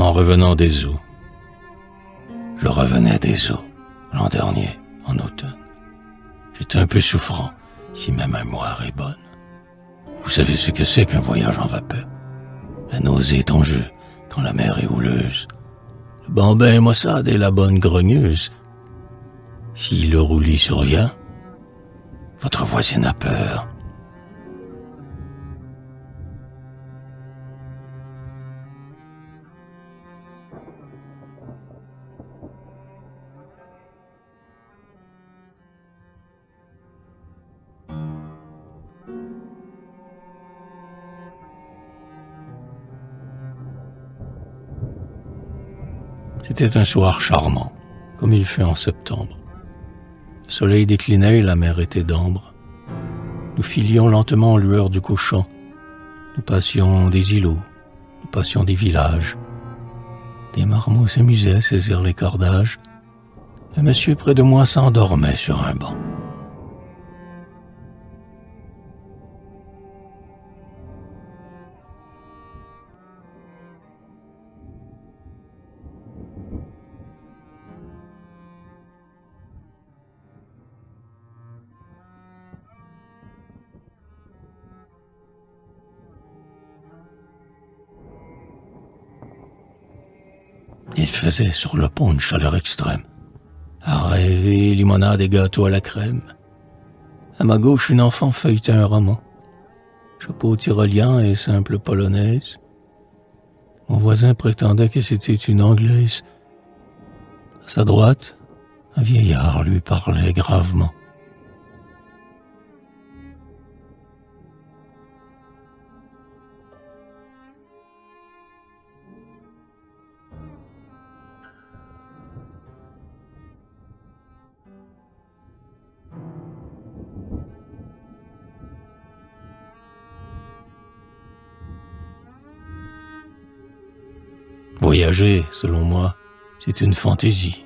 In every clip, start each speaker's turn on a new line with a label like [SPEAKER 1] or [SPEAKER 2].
[SPEAKER 1] en revenant des eaux. Je revenais des eaux, l'an dernier, en automne. J'étais un peu souffrant, si ma mémoire est bonne. Vous savez ce que c'est qu'un voyage en vapeur? La nausée est en jeu, quand la mer est houleuse. Le bambin est maussade et la bonne grogneuse. Si le roulis survient, votre voisine a peur. C'était un soir charmant, comme il fait en septembre. Le soleil déclinait et la mer était d'ambre. Nous filions lentement en lueur du couchant. Nous passions des îlots, nous passions des villages. Des marmots s'amusaient à saisir les cordages. Un monsieur près de moi s'endormait sur un banc. Il faisait sur le pont une chaleur extrême. À rêver, limonade et gâteau à la crème. À ma gauche, une enfant feuilletait un roman. Chapeau tyrolien et simple polonaise. Mon voisin prétendait que c'était une Anglaise. À sa droite, un vieillard lui parlait gravement. Voyager, selon moi, c'est une fantaisie.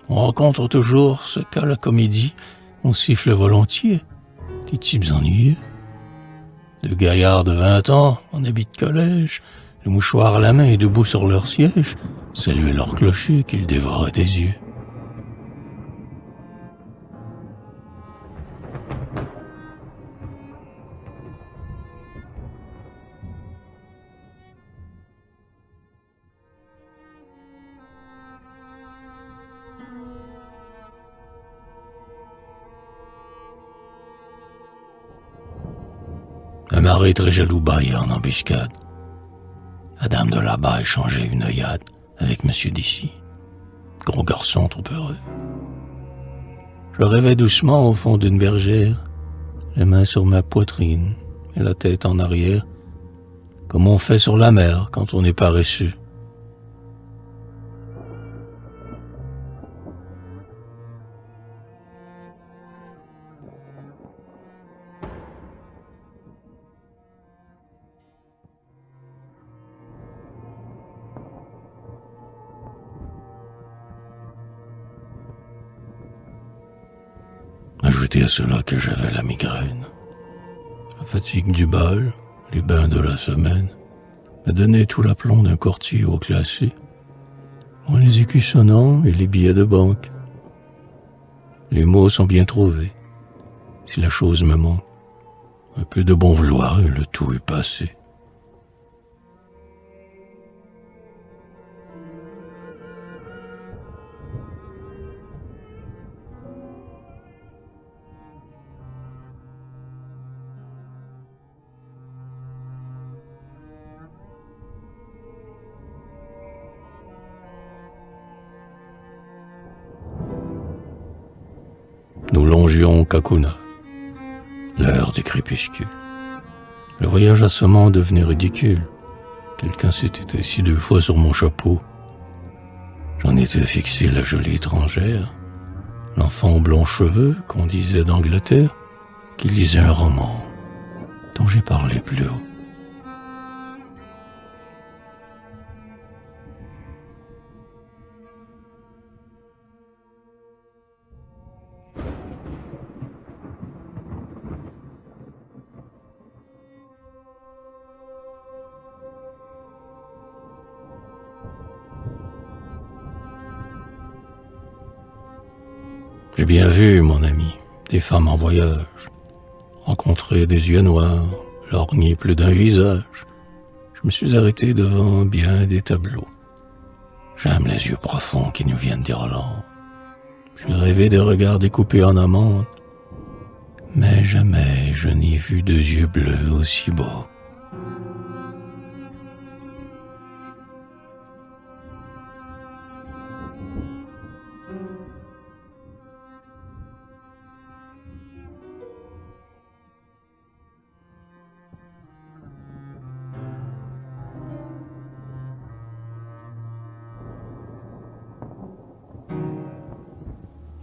[SPEAKER 1] On rencontre toujours ce qu'à la comédie, on siffle volontiers, des types ennuyeux. Deux gaillards de 20 ans, en habit de collège, le mouchoir à la main et debout sur leur siège, saluaient leur clocher qu'ils dévoraient des yeux. Un marais très jaloux bâillait en embuscade. La dame de là-bas échangeait une œillade avec monsieur d'ici. Gros garçon trop heureux. Je rêvais doucement au fond d'une bergère, les mains sur ma poitrine et la tête en arrière, comme on fait sur la mer quand on est paresseux. Ajoutez à cela que j'avais la migraine. La fatigue du bal, les bains de la semaine, me donnaient tout l'aplomb d'un courtier haut classé. Mon les écus sonnants et les billets de banque. Les mots sont bien trouvés. Si la chose me manque, un peu de bon vouloir et le tout est passé. Nous longions Kakuna, l'heure du crépuscule. Le voyage assommant devenait ridicule. Quelqu'un s'était assis 2 fois sur mon chapeau. J'en étais fixé la jolie étrangère, l'enfant aux blonds cheveux qu'on disait d'Angleterre, qui lisait un roman dont j'ai parlé plus haut. J'ai bien vu, mon ami, des femmes en voyage, rencontrer des yeux noirs, lorgner plus d'un visage. Je me suis arrêté devant bien des tableaux. J'aime les yeux profonds qui nous viennent d'Irlande. J'ai rêvé des regards découpés en amandes, mais jamais je n'ai vu deux yeux bleus aussi beaux.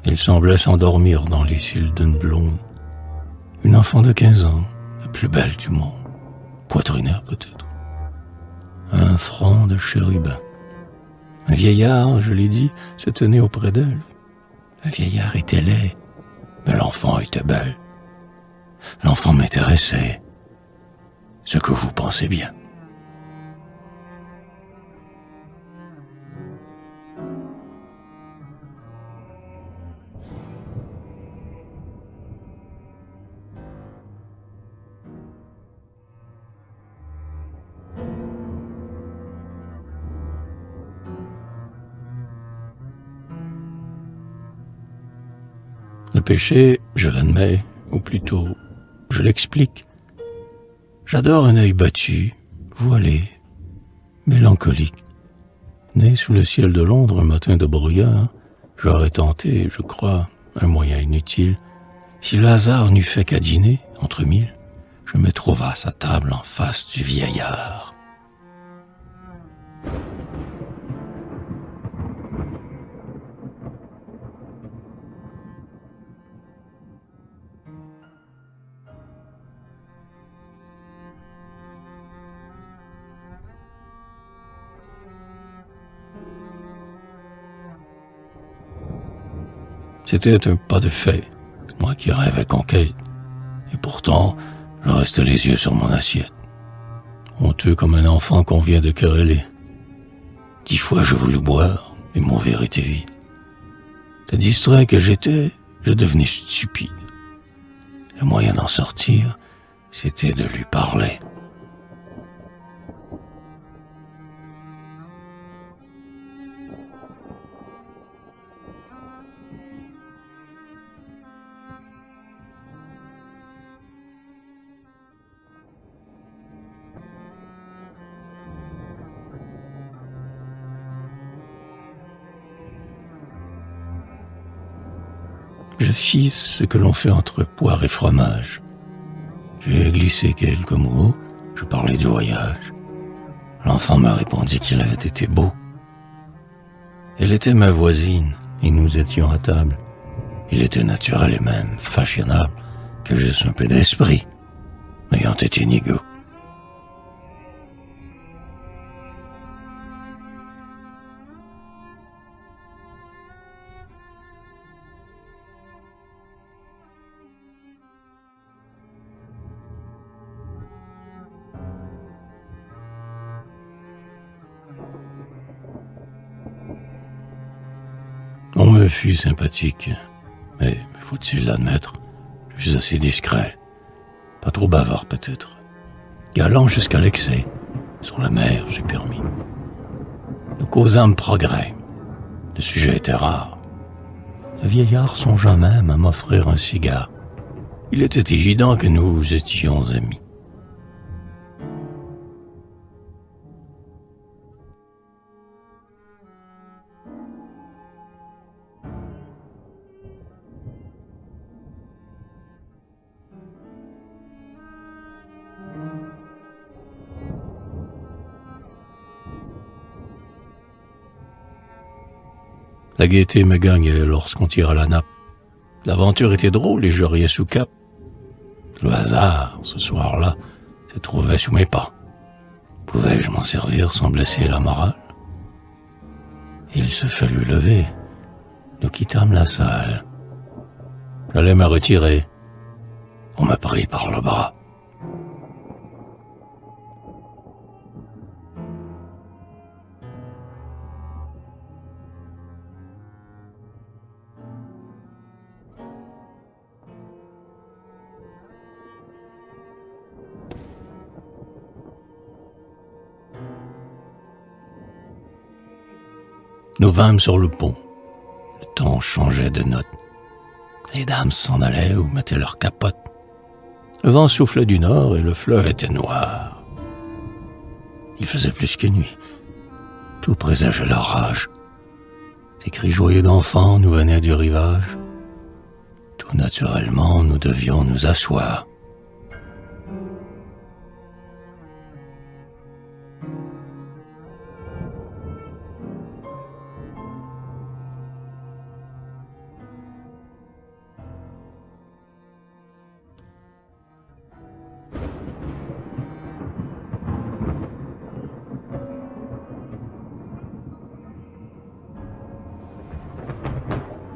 [SPEAKER 1] Il semblait s'endormir dans les cils d'une blonde, une enfant de 15 ans, la plus belle du monde, poitrinaire peut-être, un front de chérubin. Un vieillard, je l'ai dit, se tenait auprès d'elle. Le vieillard était laid, mais l'enfant était belle. L'enfant m'intéressait, ce que vous pensez bien. Le péché, je l'admets, ou plutôt, je l'explique. J'adore un œil battu, voilé, mélancolique. Né sous le ciel de Londres un matin de brouillard, j'aurais tenté, je crois, un moyen inutile. Si le hasard n'eût fait qu'à dîner, entre mille, je me trouve à sa table en face du vieillard. C'était un pas de fait, moi qui rêvais conquête. Et pourtant, je restais les yeux sur mon assiette, honteux comme un enfant qu'on vient de quereller. 10 fois je voulus boire, mais mon verre était vide. De distrait que j'étais, je devenais stupide. Le moyen d'en sortir, c'était de lui parler. Je fis ce que l'on fait entre poire et fromage. J'ai glissé quelques mots, je parlais du voyage. L'enfant m'a répondu qu'il avait été beau. Elle était ma voisine, et nous étions à table. Il était naturel et même fashionable que j'eusse un peu d'esprit, ayant été nigaud. On me fut sympathique, mais faut-il l'admettre, je suis assez discret, pas trop bavard peut-être, galant jusqu'à l'excès, sur la mer j'ai permis. Nous causâmes progrès, le sujet était rare. Le vieillard songea même à m'offrir un cigare. Il était évident que nous étions amis. La gaieté me gagnait lorsqu'on tira la nappe. L'aventure était drôle et je riais sous cap. Le hasard, ce soir-là, se trouvait sous mes pas. Pouvais-je m'en servir sans blesser la morale? Il se fallut lever. Nous quittâmes la salle. J'allais me retirer. On me prit par le bras. Nous vîmes sur le pont. Le temps changeait de note. Les dames s'en allaient ou mettaient leurs capotes. Le vent soufflait du nord et le fleuve était noir. Il faisait plus que nuit. Tout présageait l'orage. Des cris joyeux d'enfants nous venaient du rivage. Tout naturellement, nous devions nous asseoir.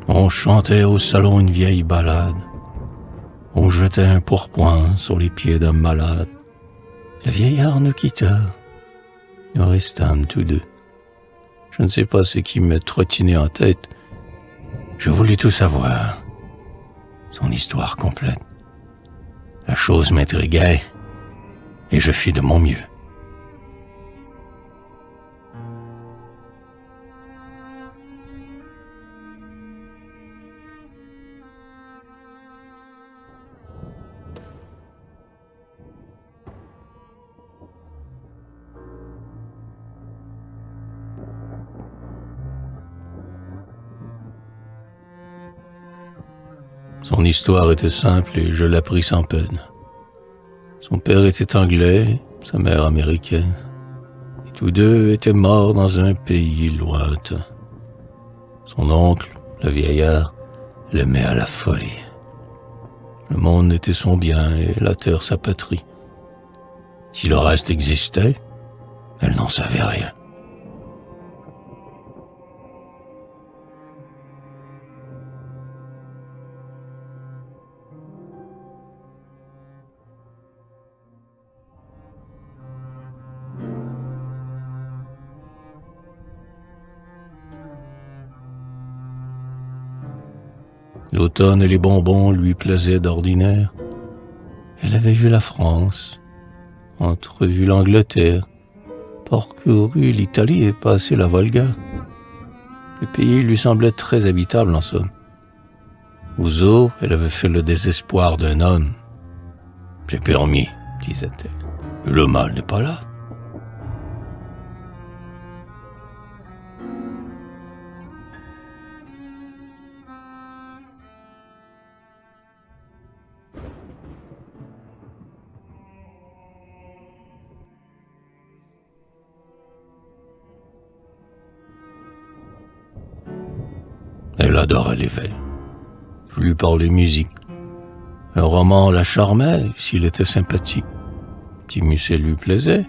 [SPEAKER 1] On chantait au salon une vieille ballade. On jetait un pourpoint sur les pieds d'un malade. Le vieillard nous quitta. Nous restâmes tous deux. Je ne sais pas ce qui me trottinait en tête. Je voulus tout savoir. Son histoire complète. La chose m'intriguait et je fis de mon mieux. Son histoire était simple et je l'appris sans peine. Son père était anglais, sa mère américaine. Et tous deux étaient morts dans un pays lointain. Son oncle, le vieillard, l'aimait à la folie. Le monde était son bien et la terre sa patrie. Si le reste existait, elle n'en savait rien. L'automne et les bonbons lui plaisaient d'ordinaire. Elle avait vu la France, entrevu l'Angleterre, parcouru l'Italie et passé la Volga. Le pays lui semblait très habitable en somme. Aux eaux, elle avait fait le désespoir d'un homme. « J'ai permis, disait-elle. Le mal n'est pas là. » Elle adorait l'éveil. Je lui parlais musique. Un roman la charmait s'il était sympathique. Si Musset lui plaisait,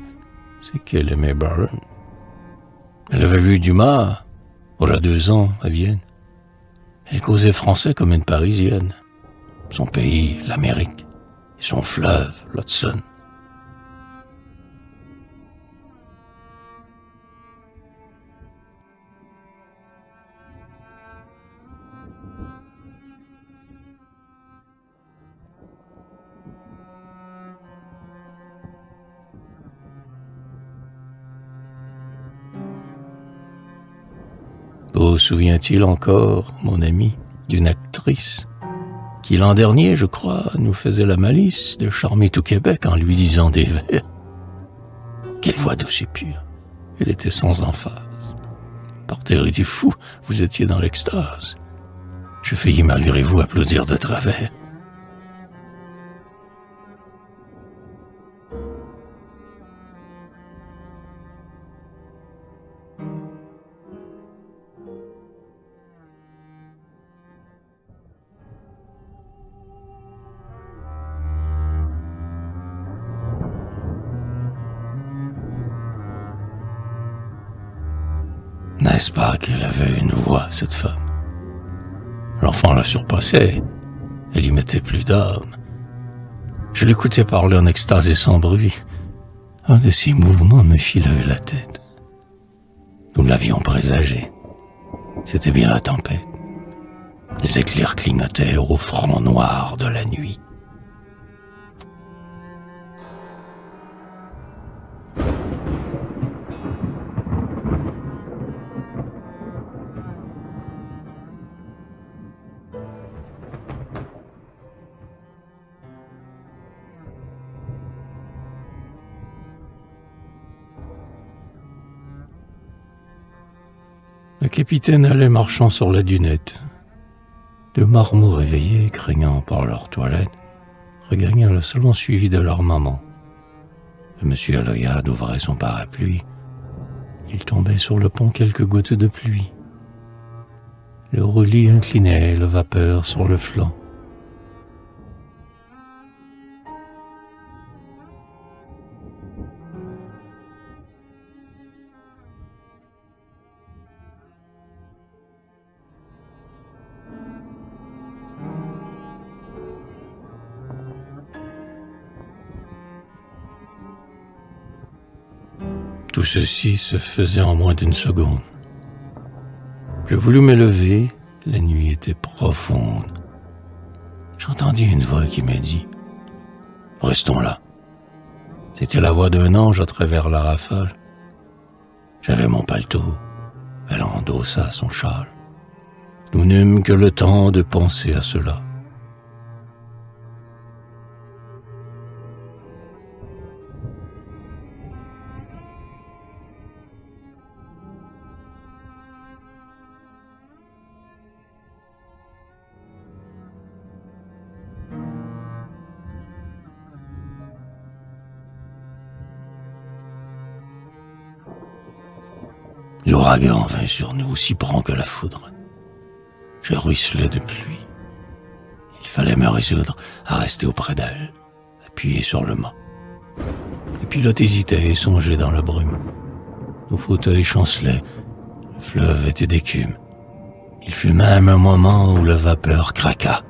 [SPEAKER 1] c'est qu'elle aimait Byron. Elle avait vu Dumas, il y a 2 ans, à Vienne. Elle causait français comme une Parisienne. Son pays, l'Amérique, et son fleuve, l'Hudson. Vous souvient-il encore, mon ami, d'une actrice qui l'an dernier, je crois, nous faisait la malice de charmer tout Québec en lui disant des vers. Quelle voix douce et pure. Elle était sans emphase. Par terre était fou, vous étiez dans l'extase. Je faillis malgré vous applaudir de travers. N'est-ce pas qu'elle avait une voix, cette femme? L'enfant la surpassait. Elle y mettait plus d'âme. Je l'écoutais parler en extase et sans bruit. Un de ses mouvements me fit lever la tête. Nous l'avions présagé. C'était bien la tempête. Les éclairs clignotaient au front noir de la nuit. Le capitaine allait marchant sur la dunette. Deux marmots réveillés, craignant par leur toilette, regagnèrent le salon suivi de leur maman. Le monsieur Aloyade ouvrait son parapluie. Il tombait sur le pont quelques gouttes de pluie. Le roulis inclinait le vapeur sur le flanc. Tout ceci se faisait en moins d'une seconde. Je voulus me lever, la nuit était profonde. J'entendis une voix qui me dit « Restons là ». C'était la voix d'un ange à travers la rafale. J'avais mon paletot, elle endossa son châle. Nous n'eûmes que le temps de penser à cela. L'ouragan vint sur nous aussi prompt que la foudre. Je ruisselais de pluie. Il fallait me résoudre à rester auprès d'elle, appuyé sur le mât. Les pilotes hésitaient et songeaient dans la brume. Nos fauteuils chancelaient, le fleuve était d'écume. Il fut même un moment où la vapeur craqua.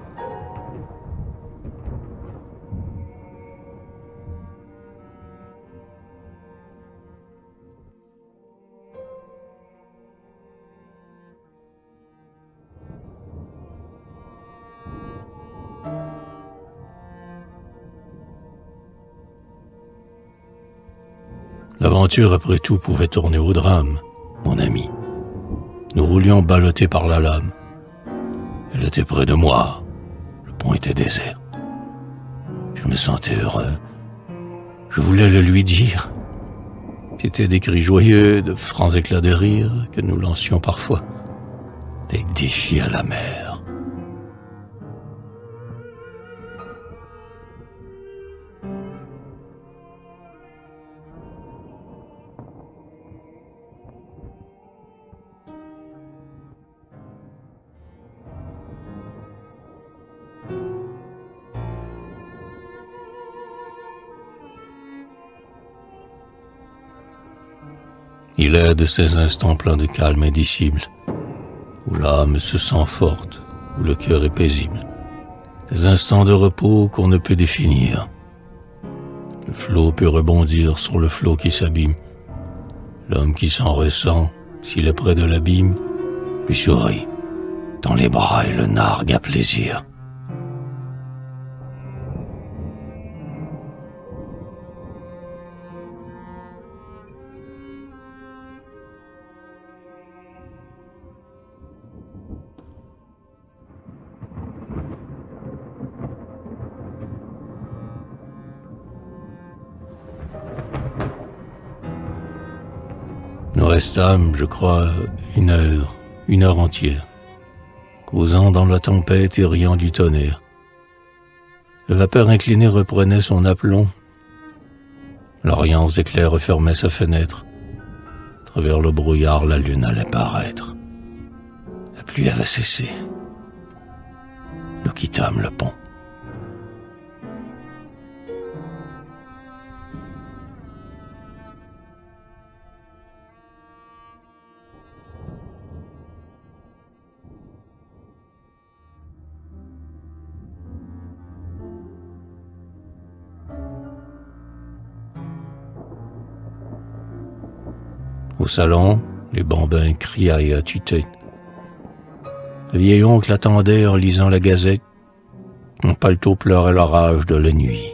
[SPEAKER 1] L'aventure, après tout, pouvait tourner au drame, mon ami. Nous roulions ballottés par la lame. Elle était près de moi. Le pont était désert. Je me sentais heureux. Je voulais le lui dire. C'étaient des cris joyeux, de francs éclats de rire que nous lancions parfois. Des défis à la mer. Il est de ces instants pleins de calme indicible, où l'âme se sent forte, où le cœur est paisible. Des instants de repos qu'on ne peut définir. Le flot peut rebondir sur le flot qui s'abîme. L'homme qui s'en ressent, s'il est près de l'abîme, lui sourit, tend les bras et le nargue à plaisir. Nous restâmes, je crois, une heure entière, causant dans la tempête et riant du tonnerre. Le vapeur incliné reprenait son aplomb. L'Orient aux éclairs refermait sa fenêtre. À travers le brouillard, la lune allait paraître. La pluie avait cessé. Nous quittâmes le pont. Au salon, les bambins criaient à tue-tête. Le vieil oncle attendait en lisant la gazette. Mon paletot pleurait l'orage de la nuit.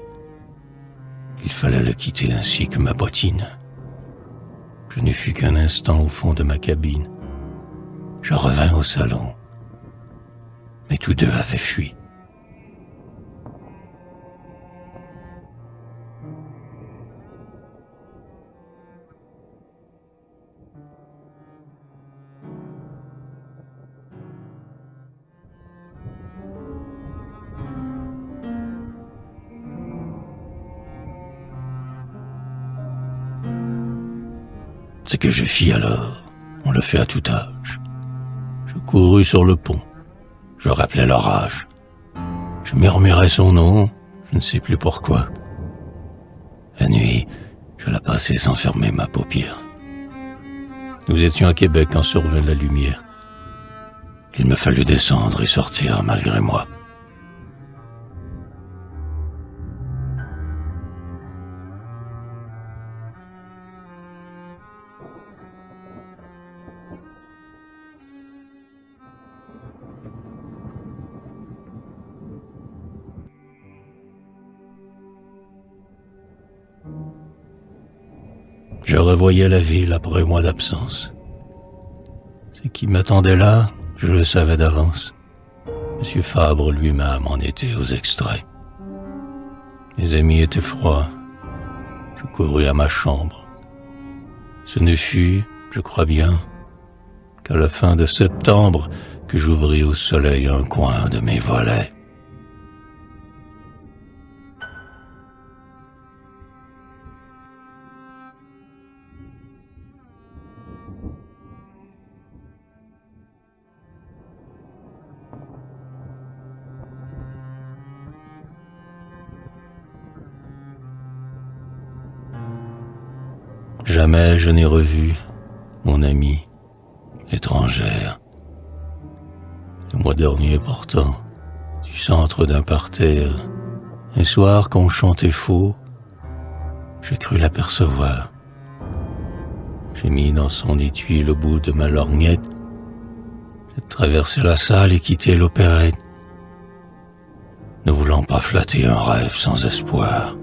[SPEAKER 1] Il fallait le quitter ainsi que ma bottine. Je ne fus qu'un instant au fond de ma cabine. Je revins au salon. Mais tous deux avaient fui. Ce que je fis alors, on le fait à tout âge. Je courus sur le pont. Je rappelais l'orage. Je murmurais son nom, je ne sais plus pourquoi. La nuit, je la passais sans fermer ma paupière. Nous étions à Québec quand survint la lumière. Il me fallut descendre et sortir malgré moi. Je revoyais la ville après un mois d'absence. Ce qui m'attendait là, je le savais d'avance. Monsieur Fabre lui-même en était aux extraits. Mes amis étaient froids. Je courus à ma chambre. Ce ne fut, je crois bien, qu'à la fin de septembre que j'ouvris au soleil un coin de mes volets. Jamais je n'ai revu mon amie, l'étrangère. Le mois dernier pourtant, du centre d'un parterre, un soir qu'on chantait faux, j'ai cru l'apercevoir. J'ai mis dans son étui le bout de ma lorgnette. J'ai traversé la salle et quitté l'opérette, ne voulant pas flatter un rêve sans espoir.